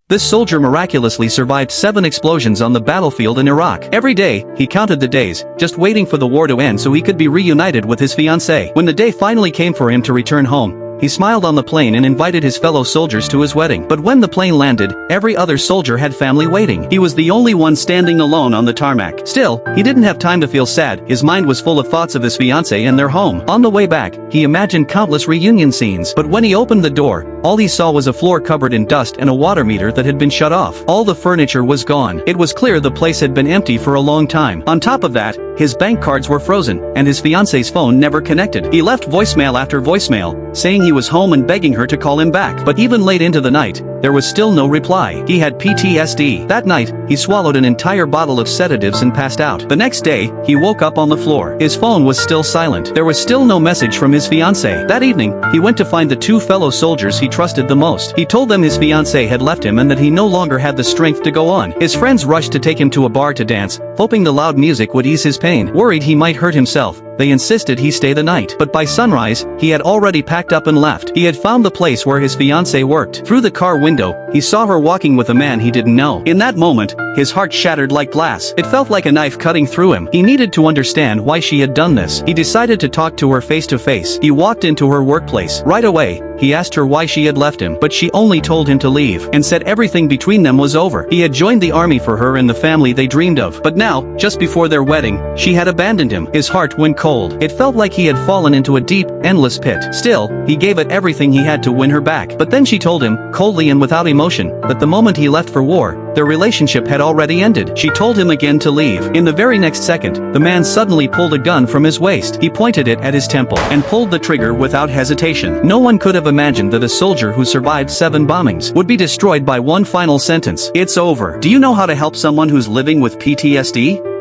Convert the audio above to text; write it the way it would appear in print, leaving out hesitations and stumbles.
This soldier miraculously survived 7 explosions on the battlefield in Iraq. Every day, he counted the days, just waiting for the war to end so he could be reunited with his fiancée. When the day finally came for him to return home, he smiled on the plane and invited his fellow soldiers to his wedding. But when the plane landed, every other soldier had family waiting. He was the only one standing alone on the tarmac. Still, he didn't have time to feel sad. His mind was full of thoughts of his fiancée and their home. On the way back, he imagined countless reunion scenes. But when he opened the door, all he saw was a floor covered in dust and a water meter that had been shut off. All the furniture was gone. It was clear the place had been empty for a long time. On top of that, his bank cards were frozen, and his fiancée's phone never connected. He left voicemail after voicemail, saying he was home and begging her to call him back. But even late into the night, there was still no reply. He had PTSD. That night, he swallowed an entire bottle of sedatives and passed out. The next day, he woke up on the floor. His phone was still silent. There was still no message from his fiancée. That evening, he went to find the 2 fellow soldiers he trusted the most. He told them his fiancée had left him and that he no longer had the strength to go on. His friends rushed to take him to a bar to dance, hoping the loud music would ease his pain. Worried he might hurt himself, they insisted he stay the night. But by sunrise, he had already packed up and left. He had found the place where his fiancée worked. Through the car window, he saw her walking with a man he didn't know. In that moment, his heart shattered like glass. It felt like a knife cutting through him. He needed to understand why she had done this. He decided to talk to her face to face. He walked into her workplace. Right away, he asked her why she had left him, but she only told him to leave, and said everything between them was over. He had joined the army for her and the family they dreamed of. But now, just before their wedding, she had abandoned him. His heart went cold. It felt like he had fallen into a deep, endless pit. Still, he gave it everything he had to win her back. But then she told him, coldly and without emotion, that the moment he left for war, their relationship had already ended. She told him again to leave. In the very next second, the man suddenly pulled a gun from his waist. He pointed it at his temple, and pulled the trigger without hesitation. No one could have imagined that a soldier who survived 7 bombings would be destroyed by one final sentence. It's over. Do you know how to help someone who's living with PTSD?